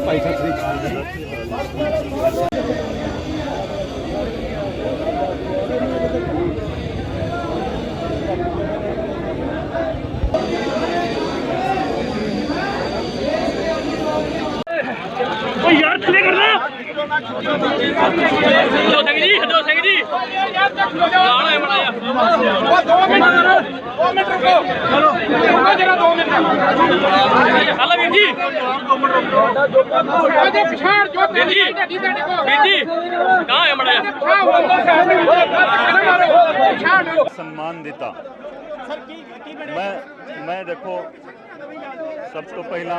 ਭਾਈ ਸਤਿ ਸ੍ਰੀ ਅਕਾਲ। यार चले करना हदो सिंह जी लाना है बड़ा यार 2 मिनट रुको चलो जरा 2 मिनट हल्ला वीर जी पिछाड़ जो वीर जी कहां है बड़ा यार सम्मान दिता मैं देखो सब तो पहला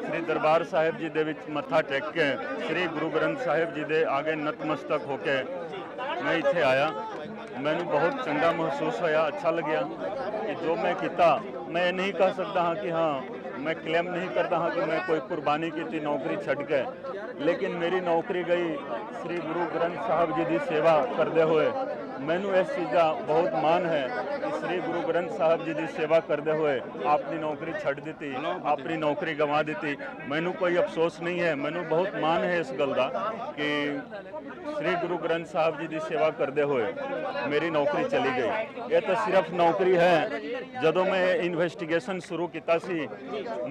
श्री दरबार साहिब जी दे विच मत्था टेक के श्री गुरु ग्रंथ साहिब जी दे आगे नतमस्तक होके मैं इत्थे आया। मैनू बहुत चंगा महसूस होया, अच्छा लग्या कि जो मैं किया मैं नहीं कह सकता हाँ कि हाँ मैं क्लेम नहीं करता हाँ कि मैं कोई कुर्बानी की थी नौकरी छड़ के, लेकिन मेरी नौकरी गई श्री गुरु ग्रंथ साहिब जी की सेवा करते हुए। मैनू इस चीज़ का बहुत मान है कि श्री गुरु ग्रंथ साहिब जी की सेवा करते हुए अपनी नौकरी छड़ दी, अपनी नौकरी गंवा दी। मैनू कोई अफसोस नहीं है, मैनू बहुत मान है इस गल का कि श्री गुरु ग्रंथ साहिब जी की सेवा करते हुए मेरी नौकरी चली गई। ये तो सिर्फ नौकरी है। जदों मैं इन्वेस्टिगेशन शुरू किया सी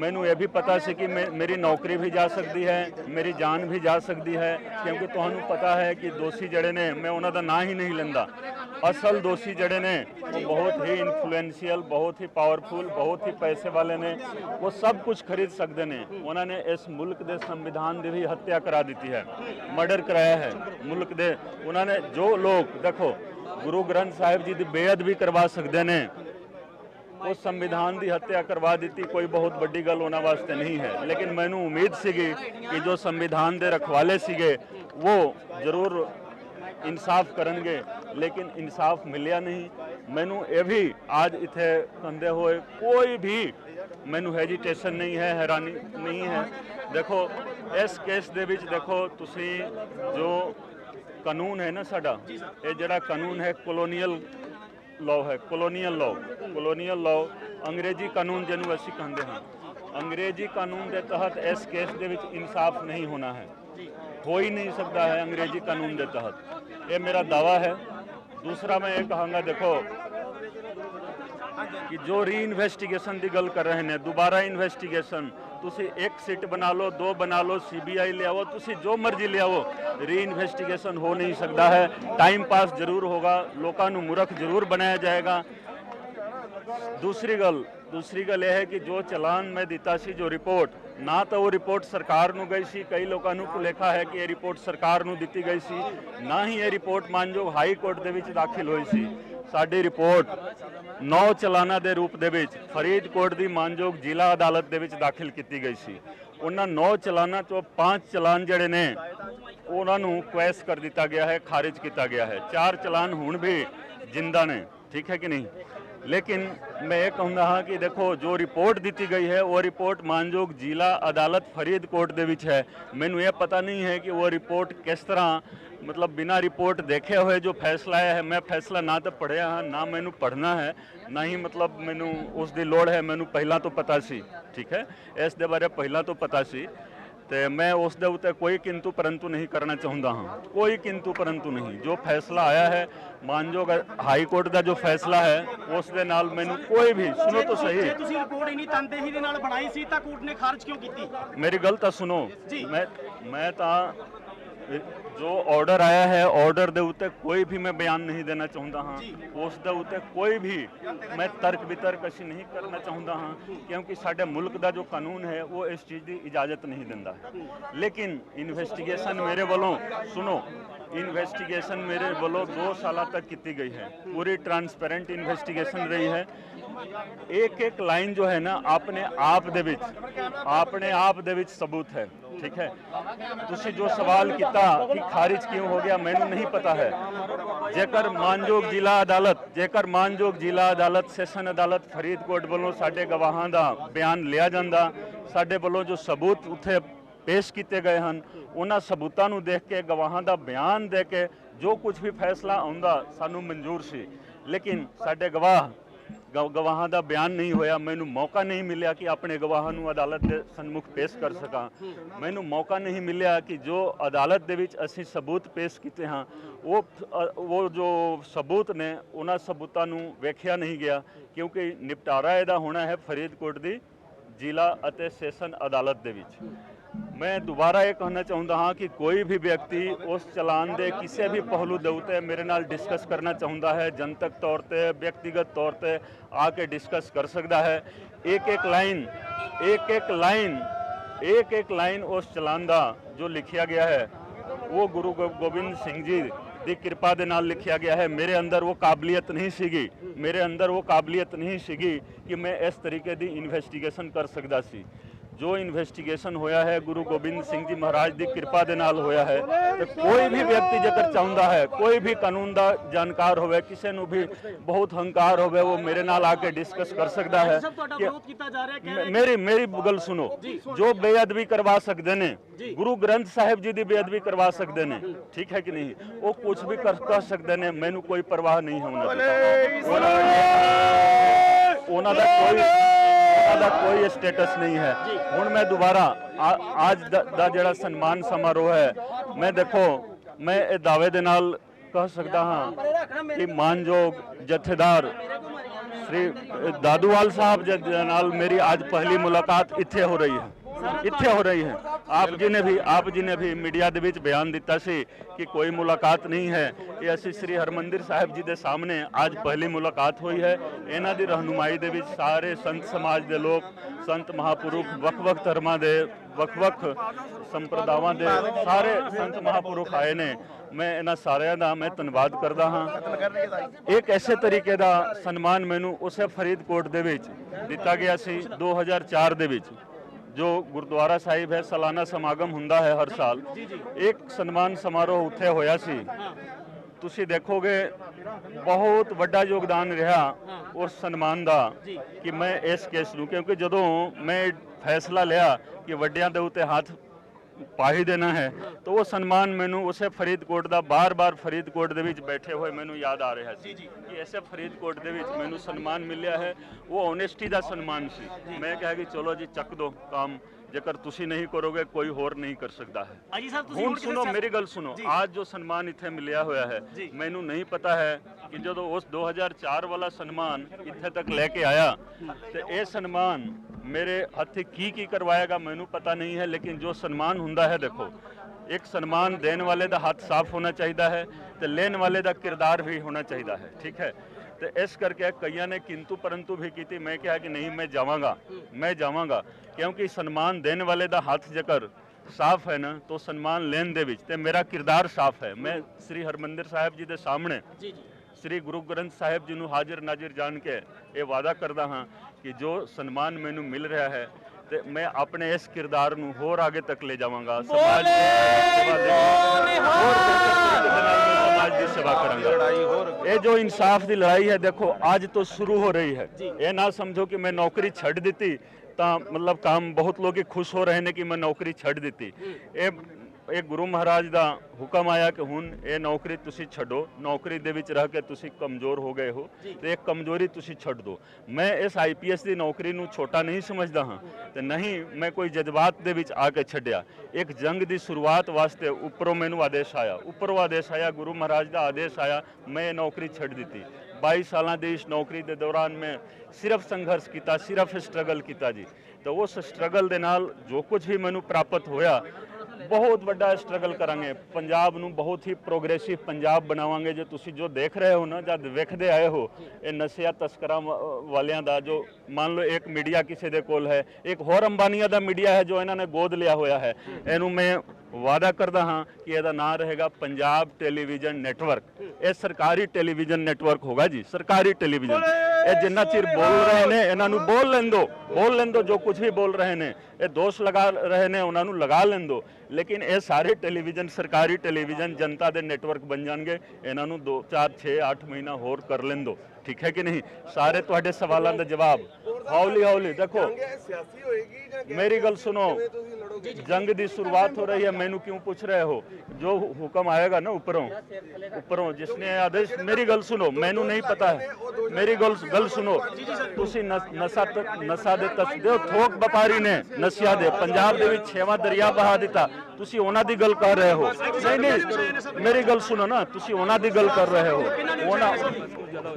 मैनू ये भी पता सी कि मेरी नौकरी भी जा सकती है, मेरी जान भी जा सकती है, क्योंकि तुहानू पता है कि दोषी जड़े ने मैं उन्होंने ना ही नहीं लेंदा। असल दोषी जड़े ने वो बहुत ही इन्फ्लुएंशियल, बहुत ही पावरफुल, बहुत ही पैसे वाले ने, वो सब कुछ खरीद सकते हैं। उन्होंने इस मुल्क के संविधान की भी हत्या करा दी है, मर्डर कराया है मुल्क दे। उन्होंने जो लोग देखो गुरु ग्रंथ साहिब जी की बेअद भी करवा सकते हैं, वो संविधान की हत्या करवा दी, कोई बहुत बड़ी गल उन्होंने वास्ते नहीं है। लेकिन मैनू उम्मीद सीगी कि जो संविधान के रखवाले सीगे वो जरूर इंसाफ करेंगे, लेकिन इंसाफ मिलिया नहीं। मैनू ये भी आज इत्थे कहते हुए कोई भी मैनू हेजिटेशन नहीं है, हैरानी नहीं है। देखो इस केस दे विच देखो तुसी जो कानून है ना साडा, ये जड़ा कानून है कॉलोनियल लॉ है, कॉलोनियल लॉ अंग्रेजी कानून जिन्होंने असी कहते हैं। अंग्रेजी कानून के तहत इस केस दे विच इंसाफ नहीं होना है, हो ही नहीं सकता है अंग्रेजी कानून के तहत। ये मेरा दावा है। दूसरा मैं ये कहूँगा देखो कि जो री इन्वेस्टिगेशन की गल कर रहे हैं, दोबारा इन्वेस्टिगेशन तुसी एक सीट बना लो, 2 बना लो, CBI ले आओ, तुसी जो मर्जी ले आओ, री इन्वेस्टिगेशन हो नहीं सकता है। टाइम पास जरूर होगा, लोगों को मूर्ख जरूर बनाया जाएगा। दूसरी गल यह है कि जो चलान मैं दिता सी, जो रिपोर्ट ना तो वो रिपोर्ट सरकार नू गई सी, कई लोगों को भुलेखा है कि ये रिपोर्ट सरकार नू दी गई सी, ना ही ये रिपोर्ट मानयोग हाई कोर्ट दे विच दाखिल हुई सी। साडी रिपोर्ट 9 चलाना के रूप दे फरीदकोट की मानयोग जिला अदालत दे विच दाखिल की गई सी। उन्हां 9 चलाना चो 5 चलान जड़े ने उन्होंने क्वैश कर दिता गया है, खारिज किया गया है। 4 चलान हुण भी जिंदा ने, ठीक है कि नहीं। लेकिन मैं ये कहूँगा हाँ कि देखो जो रिपोर्ट दी गई है वो रिपोर्ट मानयोग जिला अदालत फरीदकोट दे विच है। मैनू ये पता नहीं है कि वो रिपोर्ट किस तरह मतलब बिना रिपोर्ट देखे हुए जो फैसला आया है, मैं फैसला ना तो पढ़िया हाँ, ना मैनू पढ़ना है, ना ही मतलब मैनू उसकी लोड़ है। मैनू पहला तो पता सी, ठीक है, इस दे बारे पहला तो पता सी, तो मैं उस दे उत्ते कोई किंतु परंतु नहीं करना चाहता हाँ, कोई किंतु परंतु नहीं। जो फैसला आया है मानयोग हाई कोर्ट का जो फैसला है उस दे नाल मैनू कोई भी सुनो तो सही। रिपोर्ट इन्नी तनदेही दे नाल बनाई सी तां कोर्ट ने खारिज क्यों की? मेरी गल तो सुनो, मैं जो ऑर्डर आया है ऑर्डर दे उत्ते कोई भी मैं बयान नहीं देना चाहता हाँ, उस दे उत्ते कोई भी मैं तर्क वितर्क असी नहीं करना चाहता हाँ, क्योंकि साडे मुल्क का जो कानून है वो इस चीज़ की इजाजत नहीं देता। लेकिन इन्वेस्टिगेशन मेरे वालों सुनो, इन्वेस्टिगेशन मेरे वालों 2 साल तक की गई है, पूरी ट्रांसपेरेंट इन्वेस्टिगेशन रही है। एक लाइन जो है ना अपने आप दे विच सबूत है, ठीक है। तुसी जो सवाल किया कि खारिज क्यों हो गया, मैनू नहीं पता है। जेकर मानयोग जिला अदालत सैशन अदालत फरीदकोट वालों साडे गवाहां दा बयान लिया जांदा, साडे वालों जो सबूत उत्थे ਪੇਸ਼ ਕੀਤੇ ਗਏ ਹਨ ਉਹਨਾਂ ਸਬੂਤਾਂ ਨੂੰ ਦੇਖ ਕੇ ਗਵਾਹਾਂ ਦਾ ਬਿਆਨ ਦੇ ਕੇ ਜੋ ਕੁਝ ਵੀ ਫੈਸਲਾ ਆਉਂਦਾ ਸਾਨੂੰ ਮਨਜ਼ੂਰ ਸੀ ਲੇਕਿਨ ਸਾਡੇ ਗਵਾਹਾਂ ਦਾ ਬਿਆਨ ਨਹੀਂ ਹੋਇਆ ਮੈਨੂੰ ਮੌਕਾ ਨਹੀਂ ਮਿਲਿਆ ਕਿ ਆਪਣੇ ਗਵਾਹਾਂ ਨੂੰ ਅਦਾਲਤ ਦੇ ਸਨਮੁਖ ਪੇਸ਼ ਕਰ ਸਕਾਂ ਮੈਨੂੰ ਮੌਕਾ ਨਹੀਂ ਮਿਲਿਆ ਕਿ ਜੋ ਅਦਾਲਤ ਦੇ ਵਿੱਚ ਅਸੀਂ ਸਬੂਤ ਪੇਸ਼ ਕੀਤੇ ਹਾਂ ਉਹ ਜੋ ਸਬੂਤ ਨੇ ਉਹਨਾਂ ਸਬੂਤਾਂ ਨੂੰ ਵੇਖਿਆ ਨਹੀਂ ਗਿਆ ਕਿਉਂਕਿ ਨਿਪਟਾਰਾ ਇਹਦਾ ਹੋਣਾ ਹੈ ਫਰੀਦਕੋਟ ਦੀ ਜ਼ਿਲ੍ਹਾ ਅਤੇ ਸੈਸ਼ਨ ਅਦਾਲਤ ਦੇ ਵਿੱਚ ਮੈਂ ਦੁਬਾਰਾ ਇਹ ਕਹਿਣਾ ਚਾਹੁੰਦਾ ਹਾਂ ਕਿ ਕੋਈ ਵੀ ਵਿਅਕਤੀ ਉਸ ਚਲਾਨ ਦੇ ਕਿਸੇ ਵੀ ਪਹਿਲੂ ਦੇ ਉੱਤੇ ਮੇਰੇ ਨਾਲ ਡਿਸਕਸ ਕਰਨਾ ਚਾਹੁੰਦਾ ਹੈ ਜਨਤਕ ਤੌਰ ਤੇ ਵਿਅਕਤੀਗਤ ਤੌਰ ਤੇ ਆ ਕੇ ਡਿਸਕਸ ਕਰ ਸਕਦਾ ਹੈ ਇੱਕ ਇੱਕ ਲਾਈਨ ਉਸ ਚਲਾਨ ਦਾ ਜੋ ਲਿਖਿਆ ਗਿਆ ਹੈ ਉਹ ਗੁਰੂ ਗੋਬਿੰਦ ਸਿੰਘ ਜੀ ਦੀ ਕਿਰਪਾ ਦੇ ਨਾਲ ਲਿਖਿਆ ਗਿਆ ਹੈ ਮੇਰੇ ਅੰਦਰ ਉਹ ਕਾਬਲੀਅਤ ਨਹੀਂ ਸੀਗੀ ਕਿ ਮੈਂ ਇਸ ਤਰੀਕੇ ਦੀ ਇਨਵੈਸਟੀਗੇਸ਼ਨ ਕਰ ਸਕਦਾ ਸੀ ਜੋ ਇਨਵੈਸਟੀਗੇਸ਼ਨ ਹੋਇਆ ਹੈ ਗੁਰੂ ਗੋਬਿੰਦ ਸਿੰਘ ਜੀ ਮਹਾਰਾਜ ਦੀ ਕਿਰਪਾ ਦੇ ਨਾਲ ਹੋਇਆ ਹੈ ਤੇ ਕੋਈ ਵੀ ਵਿਅਕਤੀ ਜੇਕਰ ਚਾਹੁੰਦਾ ਹੈ ਕੋਈ ਵੀ ਕਾਨੂੰਨ ਦਾ ਜਾਣਕਾਰ ਹੋਵੇ ਕਿਸੇ ਨੂੰ ਵੀ ਬਹੁਤ ਹੰਕਾਰ ਹੋਵੇ ਉਹ ਮੇਰੇ ਨਾਲ ਆ ਕੇ ਡਿਸਕਸ ਕਰ ਸਕਦਾ ਹੈ ਮੇਰੀ ਗੱਲ ਸੁਣੋ ਜੋ ਬੇਅਦਬੀ ਕਰਵਾ ਸਕਦੇ ਨੇ ਗੁਰੂ ਗ੍ਰੰਥ ਸਾਹਿਬ ਜੀ ਦੀ ਬੇਅਦਬੀ ਕਰਵਾ ਸਕਦੇ ਨੇ ਠੀਕ ਹੈ ਕਿ ਨਹੀਂ ਉਹ ਕੁਝ ਵੀ ਕਰ ਸਕਦੇ ਨੇ ਮੈਨੂੰ ਕੋਈ ਪਰਵਾਹ ਨਹੀਂ ਉਹਨਾਂ ਦਾ ਕੋਈ ਸਟੇਟਸ ਨਹੀਂ ਹੈ ਹੁਣ ਮੈਂ ਦੁਬਾਰਾ ਅੱਜ ਦਾ ਜਿਹੜਾ ਸਨਮਾਨ ਸਮਾਰੋਹ ਹੈ ਮੈਂ ਦੇਖੋ ਮੈਂ ਇਹ ਦਾਅਵੇ ਦੇ ਨਾਲ ਕਹਿ ਸਕਦਾ ਹਾਂ ਕਿ ਮਾਨਯੋਗ ਜਥੇਦਾਰ श्री दादूवाल साहब जी नाल मेरी आज पहली मुलाकात इत्थे हो रही है आप जी ने भी मीडिया दे विच बयान दिता सी कि कोई मुलाकात नहीं है ये असी श्री हरमंदिर साहिब जी दे सामने आज पहली मुलाकात हुई है इन्हां दी रहनुमाई दे विच सारे संत समाज दे लोग संत महापुरुष वख-वख धर्मां दे वख-वख संप्रदावां दे सारे संत महापुरुष आए ने मैं इन्हां सारिਆਂ ਦਾ मैं ਧੰਨਵਾਦ करदा हाँ एक ऐसे तरीके ਦਾ सन्मान मैनू उसे फरीदकोट दे विच दिता गया सी 2004 दे विच जो गुरुद्वारा साहिब है सालाना समागम हुंदा है हर साल एक सन्मान समारोह उत्थे होया सी तुसी देखोगे बहुत वड्डा योगदान रहा उस सन्मान दा कि मैं इस केस नूं क्योंकि जदों मैं फैसला लिया कि वड्डियां दे उत्ते हाथ पा ही देना है तो वो सन्मान मैनू उसे फरीदकोट का बार फरीदकोट दे विच बैठे हुए मैनू याद आ रहा है कि ऐसे फरीदकोट दे विच मैनू सन्मान मिलिया है वो ऑनेस्टी का सन्मान सी मैं कहा कि चलो जी चक दो काम जेकर तुसी नहीं करोगे कोई होर नहीं कर सकता है हुण सुनो मेरी गल सुनो आज जो सन्मान इत्थे मिलिया होया है मैनू नहीं पता है कि जो उस 2004 वाला सन्मान इत्थे तक लेके आया तो ये सन्मान मेरे हत्थे की करवाएगा मैनू पता नहीं है लेकिन जो सन्मान हुंदा है देखो एक सन्मान देने वाले का हाथ साफ होना चाहिए है तो लेने वाले का किरदार भी होना चाहिए है ठीक है तो इस करके कईयां ने किंतु परंतु भी की मैं कहा कि नहीं मैं जावांगा क्योंकि सन्मान देने वाले का हाथ जेकर साफ है ना तो सन्मान लेन दे विच ते मेरा किरदार साफ है मैं श्री हरमंदिर साहिब जी के सामने श्री गुरु ग्रंथ साहिब जी नूं हाजिर नाजिर जान के ये वादा करदा हाँ कि जो सन्मान मैनू मिल रहा है ते मैं अपने इस किरदार नूं होर आगे तक ले जावांगा समाज की सेवा करांगा ये जो इंसाफ की लड़ाई है देखो आज तो शुरू हो रही है ये ना समझो कि मैं नौकरी छड़ दी मतलब काम बहुत लोग खुश हो रहे हैं कि मैं नौकरी छड़ दी ये गुरु महाराज का हुक्म आया कि हुण ये नौकरी तुसी छड्डो नौकरी दे विच रह के तुसी कमज़ोर हो गए हो तो एक कमज़ोरी तुसी छड्ड दो मैं इस IPS की नौकरी नूं छोटा नहीं समझदा हाँ तो नहीं मैं कोई जज्बात दे विच आके छड्डिया एक जंग की शुरुआत वास्ते उपरों मैनू आदेश आया गुरु महाराज का आदेश आया मैं ये नौकरी छड्ड दी 22 साल की इस नौकरी के दौरान में सिर्फ संघर्ष किया सिर्फ स्ट्रगल किया जी तो उस स्ट्रगल के नाल जो कुछ भी मैनू प्राप्त होया बहुत बड़ा स्ट्रगल करांगे पंजाब नूं बहुत ही प्रोग्रेसिव पंजाब बनावांगे जो तुसी जो देख रहे हो ना जब वेखदे आए हो ये नशिया तस्करां वालियां दा जो मान लो एक मीडिया किसी दे कोल है एक होर अंबानिया दा मीडिया है जो इन्होंने गोद लिया होया है इनू मैं वादा करदा हाँ कि इसका नाम रहेगा पंजाब टेलीविजन नेटवर्क ये सरकारी टेलीविजन नेटवर्क होगा जी सरकारी टेलीविजन ये जिन्ना चिर बोल रहे हैं इन्हों बोल लें दो जो कुछ भी बोल रहे हैं ਇਹ ਦੋਸ਼ ਲਗਾ ਰਹੇ ਨੇ ਉਹਨਾਂ ਨੂੰ ਲਗਾ ਲੈਣ ਦਿਓ, ਲੇਕਿਨ ਇਹ ਸਾਰੇ ਟੈਲੀਵਿਜ਼ਨ ਸਰਕਾਰੀ ਟੈਲੀਵਿਜ਼ਨ ਜਨਤਾ ਦੇ ਨੈਟਵਰਕ ਬਣ ਜਾਣਗੇ, ਇਹਨਾਂ ਨੂੰ 2 4 6 8 ਮਹੀਨਾ ਹੋਰ ਕਰ ਲੈਣ ਦਿਓ, ਠੀਕ ਹੈ ਕਿ ਨਹੀਂ। ਸਾਰੇ ਤੁਹਾਡੇ ਸਵਾਲਾਂ ਦਾ ਜਵਾਬ ਹੌਲੀ ਹੌਲੀ ਦੇਖੋ। ਸਿਆਸੀ ਹੋਏਗੀ ਜਾਂ ਮੇਰੀ ਗੱਲ ਸੁਣੋ, जंग की शुरुआत हो रही है, मैनू क्यों पूछ रहे हो? जो हुक्म आएगा ना ऊपरों जिसने आदेश, मेरी गल सुनो, मैनू नहीं पता है, मेरी गल सुनो। तुसी नशा दे तस्दे हो, थोक व्यापारी ने नशिया दे पंजाब दे विच 6वां दरिया बहा दिता, तुसी ਉਹਨਾਂ ਦੀ ਗੱਲ ਕਰ ਰਹੇ ਹੋ। नहीं मेरी गल सुनो ना, तुसी ਉਹਨਾਂ ਦੀ ਗੱਲ कर रहे हो।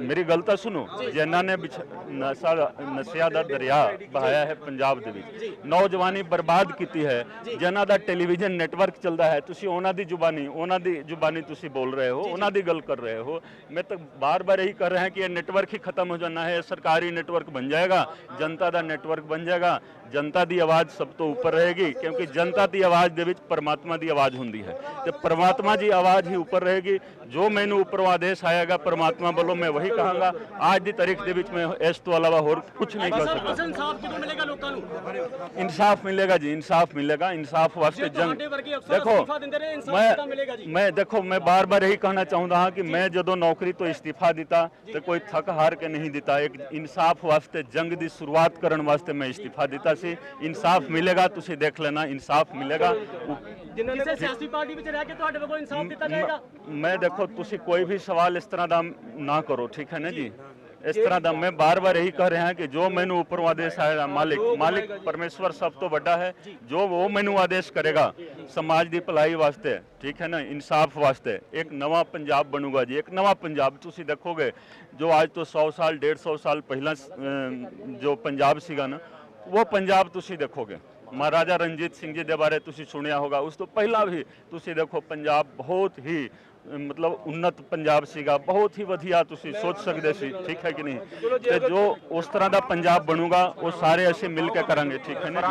मेरी गल तो सुनो, जिन्हों ने नशिया का दरिया बहाया है पंजाब दे विच, नौजवानी बर्बाद की है, जिन्हों का टेलीविजन नैटवर्क चलता है, तुसी ਉਹਨਾਂ ਦੀ जुबानी तुसी बोल रहे हो, ਉਹਨਾਂ ਦੀ गल कर रहे हो। मैं तो बार बार यही कर रहे हैं कि ये नेटवर्क ही खत्म हो जाना है, सरकारी नेटवर्क बन जाएगा, जनता का नेटवर्क बन जाएगा, जनता की आवाज़ सब तो ऊपर रहेगी, क्योंकि जनता की आवाज़ दे विच परमात्मा की आवाज़ होंदी है, तो परमात्मा की आवाज़ ही ऊपर रहेगी। जो मैनू ऊपर आदेश आएगा परमात्मा वालों, मैं वही कहूँगा। आज की तारीख के विच मैं इस तो अलावा होर कुछ नहीं कर सकता। इंसाफ मिलेगा जी, इंसाफ मिलेगा। इंसाफ वास्ते जंग देखो, मैं बार बार यही कहना चाहता हाँ कि मैं जो नौकरी तो इस्तीफा दिता तो कोई थक हार के नहीं दिता, एक इंसाफ वास्ते जंग की शुरुआत करने वास्ते मैं इस्तीफा दिता सी। इंसाफ मिलेगा, तुसी देख लेना, इंसाफ मिलेगा। मैं देखो, तुसी कोई भी सवाल इस तरह का ना करो, ठीक है ना जी। इस तरह का मैं बार बार यही कह रहा है कि जो मैनू ऊपर आदेश आएगा, मालिक परमेश्वर सब तो बड़ा है, जो वो मैनू आदेश करेगा समाज की भलाई वास्ते, ठीक है ना, इंसाफ वास्ते, एक नवा पंजाब बनूगा जी, एक नवा पंजाब। तुसी देखोगे जो आज तो 100 साल 150 साल पहला जो पंजाब सीगा ना, वो पंजाब तुसी देखोगे। महाराजा रणजीत सिंह जी के बारे तुसी सुनिया होगा, उस तो पहला भी तुसी देखो पंजाब बहुत ही मतलब उन्नत पंजाब सीगा, बहुत ही वधिया तुसी सोच सकते सी, ठीक है कि नहीं। ते जो उस तरह का पंजाब बनूगा वो सारे असीं मिल के करांगे, ठीक है ना।